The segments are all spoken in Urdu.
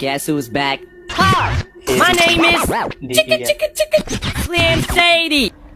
Guess who's back? Hi! My name is Chicka DPS Chicka Chicka Slim Sadie.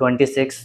26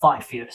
5 years।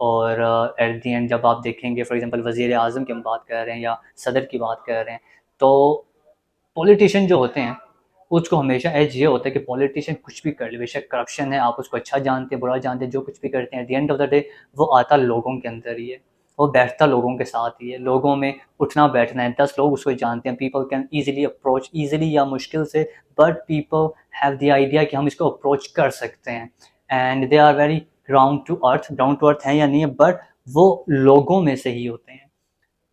اور ایٹ دی اینڈ جب آپ دیکھیں گے فار ایگزامپل وزیر اعظم کی ہم بات کر رہے ہیں یا صدر کی بات کر رہے ہیں، تو پولیٹیشین جو ہوتے ہیں اس کو ہمیشہ ایج یہ ہوتا ہے کہ پولیٹیشین کچھ بھی کر لے، بے شک کرپشن ہے، آپ اس کو اچھا جانتے ہیں برا جانتے ہیں، جو کچھ بھی کرتے ہیں at the end of the day وہ آتا لوگوں کے اندر ہی ہے، وہ بیٹھتا لوگوں کے ساتھ ہی ہے، لوگوں میں اٹھنا بیٹھنا ہے، 10 لوگ اس کو جانتے ہیں، people can easily approach, easily یا مشکل سے، but people have the idea کہ ہم اس کو اپروچ کر سکتے ہیں، and they are very down to earth ہیں یا نہیں ہے، بٹ وہ لوگوں میں سے ہی ہوتے ہیں۔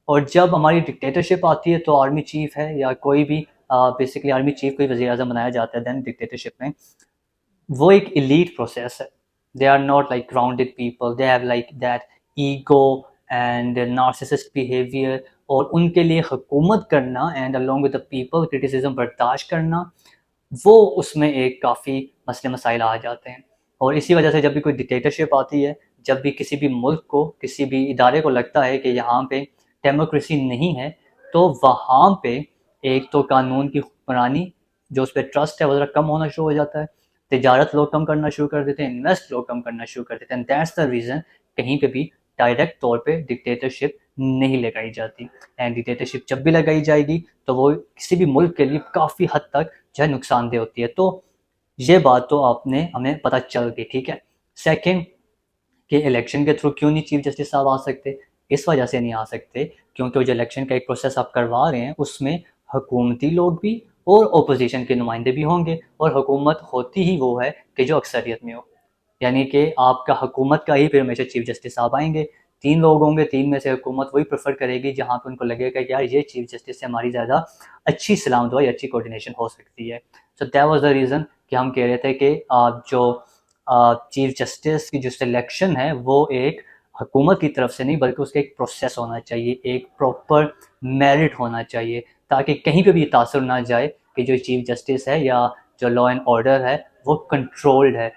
اور جب ہماری ڈکٹیٹرشپ آتی ہے تو آرمی چیف ہے یا کوئی بھی بیسکلی آرمی چیف کو ہی وزیر اعظم بنایا جاتا ہے دین ڈکٹیٹرشپ میں، وہ ایک ایلیٹ پروسیس ہے، they are not like grounded people, they have like that ego and narcissist behaviour, اور ان کے لیے حکومت کرنا and along with the people criticism برداشت کرنا، وہ اس میں ایک کافی مسئلے مسائل آ جاتے ہیں۔ اور اسی وجہ سے جب بھی کوئی ڈکٹیٹرشپ آتی ہے، جب بھی کسی بھی ملک کو کسی بھی ادارے کو لگتا ہے کہ یہاں پہ ڈیموکریسی نہیں ہے، تو وہاں پہ ایک تو قانون کی حکمرانی جو اس پہ ٹرسٹ ہے وہ ذرا کم ہونا شروع ہو جاتا ہے، تجارت لوگ کم کرنا شروع کر دیتے ہیں، انویسٹ لوگ کم کرنا شروع کر دیتے ہیں، دیٹس دا ریزن کہیں پہ بھی ڈائریکٹ طور پہ ڈکٹیٹرشپ نہیں لگائی جاتی، اینڈ ڈکٹیٹرشپ جب بھی لگائی جائے گی تو وہ کسی بھی ملک کے لیے کافی حد تک جو ہے نقصان دہ ہوتی ہے۔ تو یہ بات تو آپ نے ہمیں پتہ چل گئی، ٹھیک ہے۔ سیکنڈ کہ الیکشن کے تھرو کیوں نہیں چیف جسٹس صاحب آ سکتے، اس وجہ سے نہیں آ سکتے کیونکہ جو الیکشن کا ایک پروسیس آپ کروا رہے ہیں اس میں حکومتی لوگ بھی اور اپوزیشن کے نمائندے بھی ہوں گے، اور حکومت ہوتی ہی وہ ہے کہ جو اکثریت میں ہو، یعنی کہ آپ کا حکومت کا ہی پھر ہمیشہ چیف جسٹس صاحب آئیں گے، 3 لوگ ہوں گے، 3 میں سے حکومت وہی پریفر کرے گی جہاں پہ ان کو لگے گا کہ یار یہ چیف جسٹس سے ہماری زیادہ اچھی سلامت ہو یا اچھی کوارڈینیشن ہو سکتی ہے۔ So that was the reason کہ ہم کہہ رہے تھے کہ جو چیف جسٹس کی جو سلیکشن ہے وہ ایک حکومت کی طرف سے نہیں بلکہ اس کا ایک پروسیس ہونا چاہیے، ایک پراپر میرٹ ہونا چاہیے، تاکہ کہیں پہ بھی یہ تاثر نہ جائے کہ جو چیف جسٹس ہے یا جو لا اینڈ آرڈر ہے وہ کنٹرولڈ ہے۔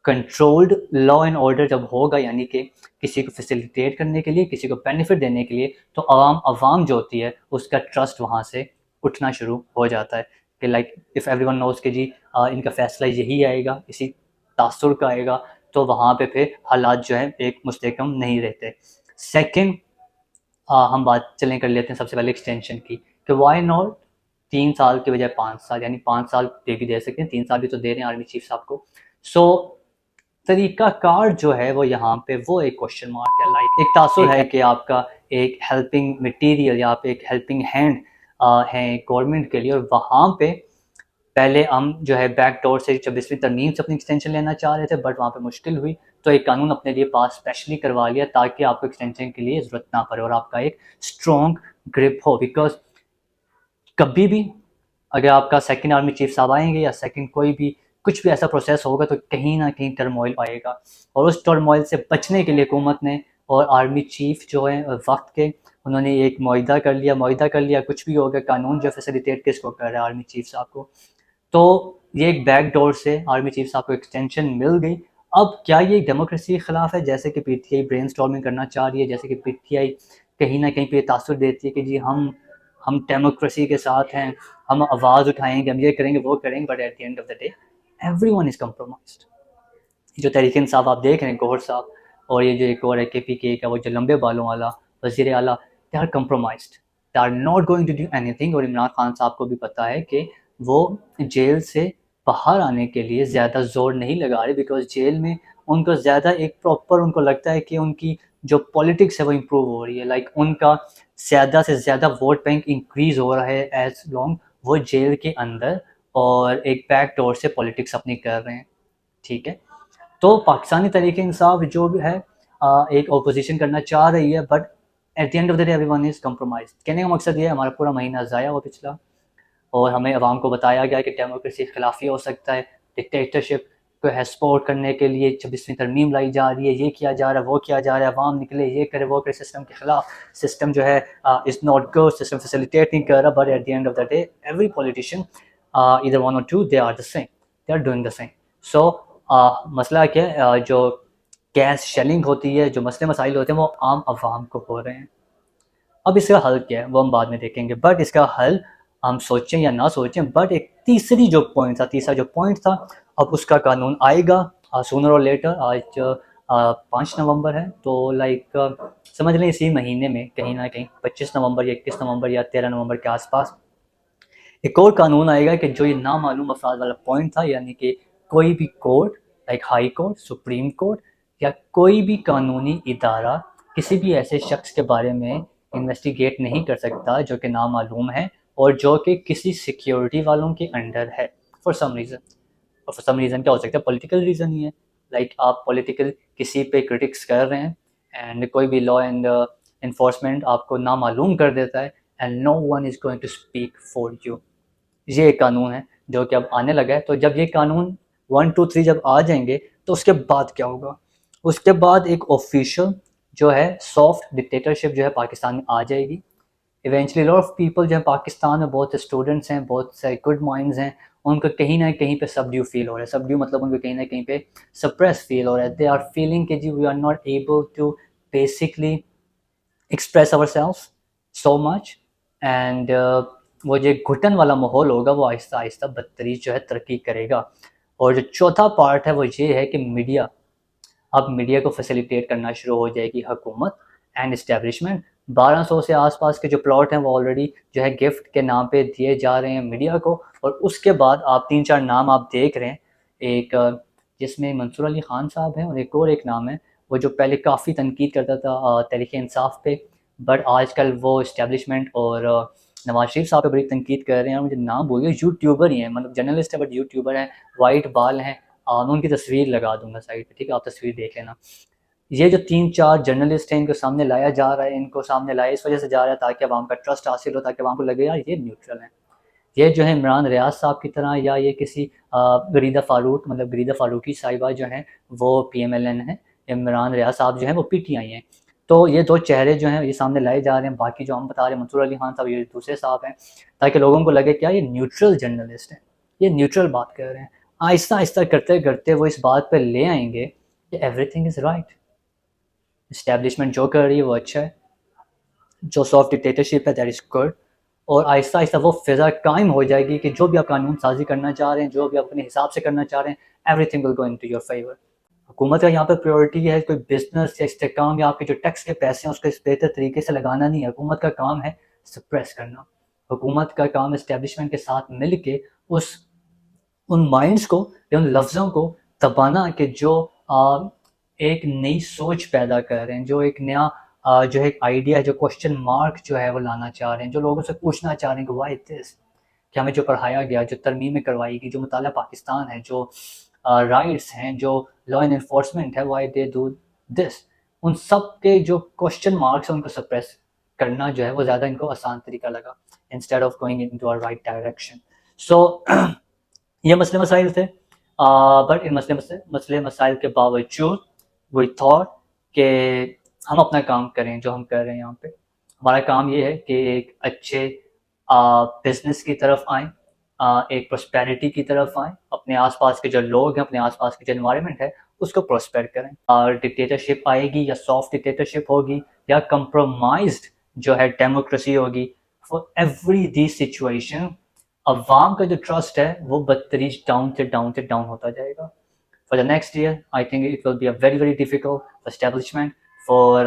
کنٹرولڈ لا اینڈ آرڈر جب ہوگا یعنی کہ کسی کو فیسیلیٹیٹ کرنے کے لیے، کسی کو بینیفٹ دینے کے لیے، تو عوام جو ہوتی ہے اس کا ٹرسٹ وہاں سے اٹھنا شروع ہو جاتا ہے کہ like if every one knows کہ جی ان کا فیصلہ یہی آئے گا، اسی تاثر کا آئے گا، تو وہاں پہ پھر حالات جو ہے ایک مستحکم نہیں رہتے۔ سیکنڈ ہم بات چلیں کر لیتے ہیں سب سے پہلے ایکسٹینشن کی، کہ وائی ناٹ 3 سال کے بجائے 5 سال، یعنی 5 سال دے سکتے ہیں، 3 سال بھی تو دے رہے ہیں آرمی چیف صاحب کو۔ سو طریقہ کار جو ہے وہ یہاں پہ وہ ایک کوشچن مارک ہے، لائک ایک تاثر ہے کہ آپ کا ایک ہیلپنگ مٹیریل یا آپ ایک ہیلپنگ ہینڈ ہیں گورنمنٹ کے لیے، اور وہاں پہ پہلے ہم جو ہے بیک ڈور سے 26ویں ترمیم سے اپنی ایکسٹینشن لینا چاہ رہے تھے، بٹ وہاں پہ مشکل ہوئی تو ایک قانون اپنے لیے پاس اسپیشلی کروا لیا تاکہ آپ کو ایکسٹینشن کے لیے ضرورت نہ پڑے اور آپ کا ایک اسٹرانگ گرپ ہو، بیکاز کبھی بھی اگر آپ کا سیکنڈ آرمی چیف صاحب آئیں گے یا سیکنڈ کوئی بھی کچھ بھی ایسا پروسیس ہوگا تو کہیں نہ کہیں ٹرموائل آئے گا، اور اس ٹرموائل سے بچنے کے لیے حکومت نے اور آرمی چیف جو ہے وقت کے انہوں نے ایک معاہدہ کر لیا کچھ بھی ہو گیا، قانون جو فیسیلیٹیٹ کس کو کر رہا ہے آرمی چیف صاحب کو، تو یہ ایک بیک ڈور سے آرمی چیف صاحب کو ایکسٹینشن مل گئی۔ اب کیا یہ ڈیموکریسی کے خلاف ہے جیسے کہ P T I brain storming کرنا چاہ رہی ہے، جیسے کہ پی ٹی آئی کہیں نہ کہیں پہ تاثر دیتی ہے کہ جی ہم ڈیموکریسی کے ساتھ ہیں، ہم آواز اٹھائیں گے، ہم یہ کریں گے وہ کریں گے، but at the end of the day everyone is compromised. جو تحریک انصاف آپ دیکھ رہے ہیں گوہر صاحب، اور یہ جو ایک اور ہے کے پی کے کا وہ جو لمبے بالوں والا وزیر اعلیٰ، they are compromised, they are not going to do anything. اور عمران خان صاحب کو بھی پتہ ہے کہ وہ جیل سے باہر آنے کے لیے زیادہ زور نہیں لگا رہے، بیکاز جیل میں ان کو زیادہ ایک پراپر ان کو لگتا ہے کہ ان کی جو پولیٹکس ہے وہ امپروو ہو رہی ہے، لائک ان کا زیادہ سے زیادہ ووٹ بینک انکریز ہو رہا ہے ایز لانگ وہ جیل کے اندر اور ایک بیک ڈور سے پولیٹکس اپنی کر رہے ہیں، ٹھیک ہے۔ تو پاکستانی تحریک انصاف جو بھی ہے ایک اپوزیشن کرنا چاہ رہی ہے، but at the end of the day everyone is compromise. کہنے کا مقصد یہ ہے ہمارا پورا مہینہ ضائع ہوا پچھلا، اور ہمیں عوام کو بتایا گیا کہ ڈیموکریسی خلافی ہو سکتا ہے، ڈکٹیٹرشپ کو ہے سپورٹ کرنے کے لیے 26ویں ترمیم لائی جا رہی ہے، یہ کیا جا رہا ہے وہ کیا جا رہا ہے، عوام نکلے یہ کرے وہ کرے، سسٹم کے خلاف، سسٹم جو ہے is not good, system facilitate نہیں کر رہا، but at the end of the day every politician either one or two they are the same, they are doing the same. So مسئلہ کیا ہے، جو گیس شیلنگ ہوتی ہے، جو مسئلے مسائل ہوتے ہیں وہ عام عوام کو ہو رہے ہیں۔ اب اس کا حل کیا ہے وہ ہم بعد میں دیکھیں گے، بٹ اس کا حل ہم سوچیں یا نہ سوچیں، بٹ ایک تیسرا جو پوائنٹ تھا اب اس کا قانون آئے گا سونر اور لیٹر۔ آج 5 نومبر ہے، تو لائک سمجھ لیں اسی مہینے میں کہیں نہ کہیں 25 نومبر یا 21 نومبر یا 13 نومبر کے آس پاس ایک اور قانون آئے گا کہ جو یہ نامعلوم افراد والا پوائنٹ تھا، یعنی کہ کوئی بھی court like high court, supreme court یا کوئی بھی قانونی ادارہ کسی بھی ایسے شخص کے بارے میں انویسٹیگیٹ نہیں کر سکتا جو کہ نامعلوم ہے اور جو کہ کسی سیکیورٹی والوں کے انڈر ہے فار سم ریزن. اور فار سم ریزن کیا ہو سکتا ہے؟ پولیٹیکل ریزن ہی ہے. لائک آپ پولیٹیکل کسی پہ کرٹکس کر رہے ہیں اینڈ کوئی بھی لا اینڈ انفورسمنٹ آپ کو نامعلوم کر دیتا ہے and no one is going to speak for you. یہ ایک قانون ہے جو کہ اب آنے لگا ہے. تو جب یہ قانون 1 2 3 جب آ جائیں گے تو اس کے بعد کیا ہوگا؟ اس کے بعد ایک آفیشیل جو ہے سافٹ ڈکٹیٹرشپ جو ہے پاکستان میں آ جائے گی. ایونچولی لاٹ آف پیپل جو ہے پاکستان میں بہت سے اسٹوڈنٹس ہیں، بہت سے گڈ مائنڈز ہیں، ان کو کہیں نہ کہیں پہ سبڈیو فیل ہو رہا ہے. سبڈیو مطلب ان کو کہیں نہ کہیں پہ سپریس فیل ہو رہا ہے. دے آر فیلنگ کہ جی we are not able to basically express our self so much and وہ جو گھٹن والا ماحول ہوگا وہ آہستہ آہستہ بدتریج جو ہے ترقی کرے گا. اور جو چوتھا پارٹ ہے وہ یہ ہے کہ میڈیا، اب میڈیا کو فیسیلیٹیٹ کرنا شروع ہو جائے گی حکومت اینڈ اسٹیبلشمنٹ. 1200 سے آس پاس کے جو پلاٹ ہیں وہ آلریڈی جو ہے گفٹ کے نام پہ دیے جا رہے ہیں میڈیا کو. اور اس کے بعد آپ 3 4 نام آپ دیکھ رہے ہیں، ایک جس میں منصور علی خان صاحب ہیں اور ایک نام ہے وہ جو پہلے کافی تنقید کرتا تھا تحریک انصاف پہ، بٹ آج کل وہ اسٹیبلشمنٹ اور نواز شریف صاحب پہ بڑی تنقید کر رہے ہیں. مجھے نام بھول گیا، یوٹیوبر ہی ہیں، مطلب جرنلسٹ ہے بٹ یوٹیوبر ہیں، وائٹ بال ہیں. میں ان کی تصویر لگا دوں گا سائڈ پہ، ٹھیک ہے، آپ تصویر دیکھ لینا. یہ جو 3 4 جرنلسٹ ہیں ان کو سامنے لایا جا رہا ہے، ان کو سامنے لایا اس وجہ سے جا رہا ہے تاکہ عوام کا ٹرسٹ حاصل ہو، تاکہ عوام کو لگے یار یہ نیوٹرل ہیں. یہ جو ہے عمران ریاض صاحب کی طرح یا یہ کسی غریدہ فاروق، مطلب غریدہ فاروقی صاحبہ جو ہیں وہ پی ایم ایل این ہیں، عمران ریاض صاحب جو ہیں وہ پی ٹی آئی ہیں. تو یہ 2 چہرے جو ہیں یہ سامنے لائے جا رہے ہیں. باقی جو ہم بتا رہے ہیں منصور علی خان صاحب یہ دوسرے صاحب ہیں، تاکہ لوگوں کو لگے کیا یہ نیوٹرل جرنلسٹ ہیں، یہ نیوٹرل بات کر رہے ہیں. آہستہ آہستہ کرتے کرتے وہ اس بات پہ لے آئیں گے کہ every thing is right, establishment جو کر رہی ہے وہ اچھا ہے، جو سافٹ ڈکٹیٹرشپ ہے دیٹ از گڈ. اور آہستہ آہستہ وہ فضا قائم ہو جائے گی کہ جو بھی آپ قانون سازی کرنا چاہ رہے ہیں، جو بھی آپ اپنے حساب سے کرنا چاہ رہے ہیں، everything will go into your favour. حکومت کا یہاں پہ پریورٹی ہے کوئی بزنس یا استحکام یا آپ کے جو ٹیکس کے پیسے ہیں اس کو اس بہتر طریقے سے لگانا نہیں ہے. حکومت کا کام ہے سپریس کرنا. حکومت کا کام اسٹیبلشمنٹ کے ساتھ مل کے ان مائنڈس کو یا ان لفظوں کو دبانا کہ جو ایک نئی سوچ پیدا کر رہے ہیں، جو ایک نیا جو ایک آئیڈیا ہے، جو کوشچن مارک جو ہے وہ لانا چاہ رہے ہیں، جو لوگوں سے پوچھنا چاہ رہے ہیں کہ وائی دس، کہ ہمیں جو پڑھایا گیا، جو ترمیمیں کروائی گئی، جو مطالعہ پاکستان ہے، جو رائٹس ہیں، جو لا اینڈ انفورسمنٹ ہے، وائی دے ڈو دس، ان سب کے جو کوشچن مارکس ہیں ان کو سپریس کرنا جو ہے وہ زیادہ ان کو آسان طریقہ لگا instead of going into right direction. So یہ مسئلے مسائل تھے، بٹ ان مسئلے مسائل کے باوجود وی تھاٹ کہ ہم اپنا کام کریں جو ہم کر رہے ہیں. یہاں پہ ہمارا کام یہ ہے کہ ایک اچھے بزنس کی طرف آئیں، ایک پراسپیرٹی کی طرف آئیں، اپنے آس پاس کے جو لوگ ہیں، اپنے آس پاس کے جو انوائرمنٹ ہے اس کو پراسپیر کریں. ڈکٹیٹرشپ آئے گی یا سافٹ ڈکٹیٹرشپ ہوگی یا کمپرومائزڈ جو ہے ڈیموکریسی ہوگی، فار ایوری دی سچویشن عوام کا جو ٹرسٹ ہے وہ بدتریج ڈاؤن سے ڈاؤن سے ڈاؤن ہوتا جائے گا. For the next year, I think it will be a very, very difficult establishment for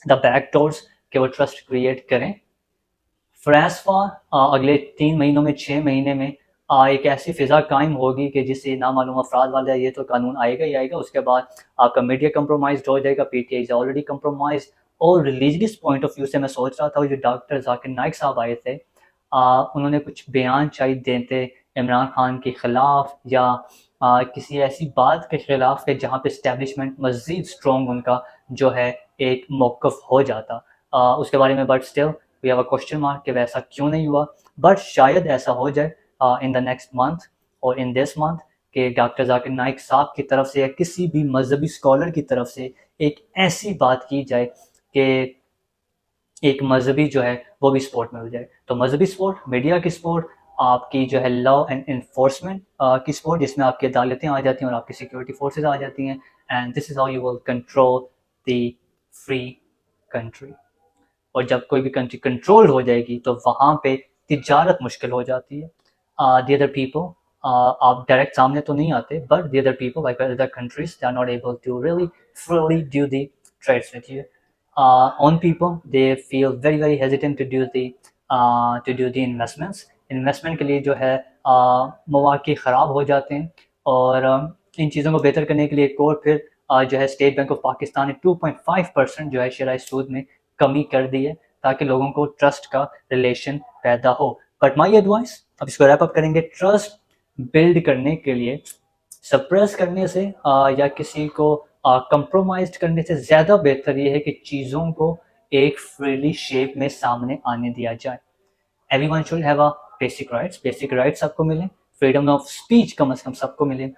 the back doors کہ وہ ٹرسٹ کریٹ کریں. فریس فار اگلے 3 مہینوں میں 6 مہینے میں ایک ایسی فضا قائم ہوگی کہ جس سے نامعلوم افراد والا یہ تو قانون آئے گا ہی آئے گا. اس کے بعد آپ کا میڈیا کمپرومائزڈ ہو جائے گا، P T I is already compromised. اور ریلیجیس پوائنٹ آف ویو سے میں سوچ رہا تھا جو ڈاکٹر ذاکر نائک صاحب آئے تھے، انہوں نے کچھ بیان شاید دیتے عمران خان کے خلاف یا کسی ایسی بات کے خلاف کہ جہاں پہ اسٹیبلشمنٹ مزید اسٹرانگ ان کا جو ہے ایک موقف ہو جاتا اس کے بارے میں. But still we have a question mark کہ ویسا کیوں نہیں ہوا. بٹ شاید ایسا ہو جائے ان دا نیکسٹ منتھ اور ان دس منتھ کہ ڈاکٹر ذاکر نائک صاحب کی طرف سے یا کسی بھی مذہبی اسکالر کی طرف سے ایک ایسی بات کی جائے کہ ایک مذہبی جو ہے وہ بھی سپورٹ مل جائے. تو مذہبی سپورٹ، میڈیا کی سپورٹ، آپ کی جو ہے لا اینڈ انفورسمنٹ کی سپورٹ جس میں آپ کی عدالتیں آ جاتی ہیں اور آپ کی سیکورٹی فورسز آ جاتی ہیں. And this is how you will control the free country. اور جب کوئی بھی کنٹری کنٹرول ہو جائے گی تو وہاں پہ تجارت مشکل ہو جاتی ہے. دی ادر پیپل آپ ڈائریکٹ سامنے تو نہیں آتے, but the other people like other countries they are not able to really freely do the trades with you. On people they feel very very hesitant to do the investment کے لیے جو ہے مواقع خراب ہو جاتے ہیں. اور ان چیزوں کو بہتر کرنے کے لیے ایک اور پھر جو ہے اسٹیٹ بینک آف پاکستان نے 2.5% جو ہے شرح سود میں کمی کر دی ہے تاکہ لوگوں کو ٹرسٹ کا ریلیشن پیدا ہو. بٹ مائی ایڈوائس, اب اس کو ریپ اپ کریں گے, ٹرسٹ بلڈ کرنے کے لیے سپریس کرنے سے یا کسی کو کمپرومائز کرنے سے زیادہ بہتر یہ ہے کہ چیزوں کو ایک فریلی شیپ میں سامنے آنے دیا جائے. Everyone should have basic rights سب کو ملیں, فریڈم آف اسپیچ کم از کم سب کو ملے.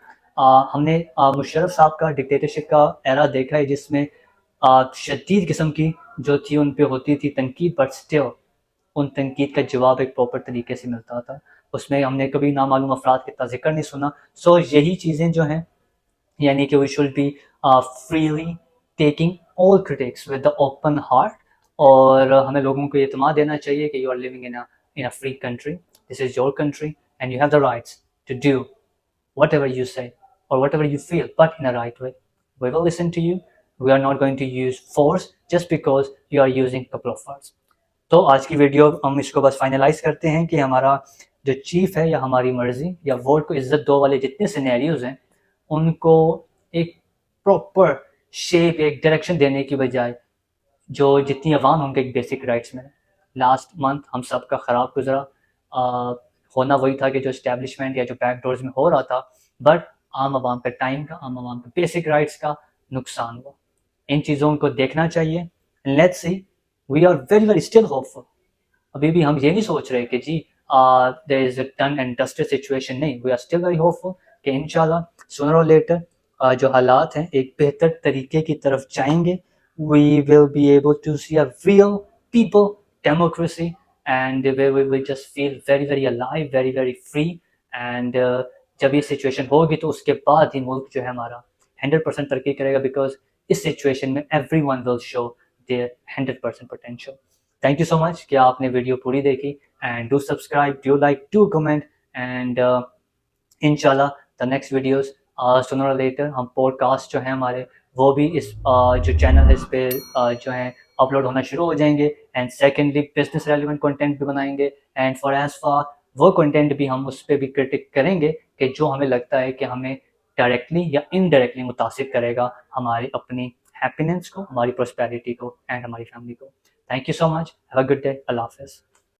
ہم نے مشرف صاحب کا ڈکٹیٹرشپ کا ایرا دیکھا ہے جس میں شدید قسم کی جو تھی ان پہ ہوتی تھی تنقید, بٹ اسٹل ان تنقید کا جواب ایک پراپر طریقے سے ملتا تھا. اس میں ہم نے کبھی نامعلوم افراد کا ذکر نہیں سنا. سو یہی چیزیں جو ہیں یعنی کہ we should be freely taking all critics with the open heart, اور ہمیں لوگوں کو اعتماد دینا چاہیے کہ you are living in a free country, this is your country and you have the rights to do whatever you say or whatever you feel, but in a right way. We will listen to you. We are not going to use force just because you are using couple of words. تو آج کی ویڈیو ہم اس کو بس فائنلائز کرتے ہیں کہ ہمارا جو چیف ہے یا ہماری مرضی یا ووٹ کو عزت دو والے جتنے سینیریوز ہیں ان کو ایک پراپر شیپ, ایک ڈائریکشن دینے کی بجائے جو جتنی عوام ہوں گے ایک بیسک رائٹس میں. لاسٹ منتھ ہم سب کا خراب گزرا, ہونا وہی تھا کہ جو اسٹیبلشمنٹ یا جو بیک ڈورز میں ہو رہا تھا, بٹ عام عوام کا ٹائم کا, عام عوام کے بیسک رائٹس کا نقصان ہوا. ان چیزوں کو دیکھنا چاہیے. Let's see, we are very very still hopeful. ابھی بھی ہم یہ نہیں سوچ رہے کہ جی there is a done and dusted situation, نہیں, we are still very hopeful کہ انشاءاللہ سونر اور لیٹر جو حالات ہیں ایک بہتر طریقے کی طرف جائیں گے. We will be able to see a real people democracy and we will just feel very very alive, very very free. and جب یہ سچویشن ہوگی تو اس کے بعد ہی ملک جو ہے ہمارا 100% ترقی کرے گا, بیکاز اس سچویشن میں everyone will show their 100% potential. Thank you so much کہ آپ نے ویڈیو پوری دیکھی, and do subscribe, do like, do comment, and انشاءاللہ the next videos sooner or later ہم پوڈ کاسٹ جو ہیں ہمارے وہ بھی اس جو چینل ہے اس پہ جو ہیں اپلوڈ ہونا شروع ہو جائیں گے. And secondly business relevant content بھی بنائیں گے, اینڈ فار ایز فار وہ کنٹینٹ بھی ہم اس پہ بھی کرٹک کریں گے کہ جو ہمیں لگتا ہے کہ ہمیں ڈائریکٹلی یا انڈائریکٹلی متاثر کرے گا ہماری اپنی ہیپینس کو, ہماری پراسپیرٹی کو, اینڈ ہماری فیملی کو. Thank you so much, have a good day, اللہ حافظ.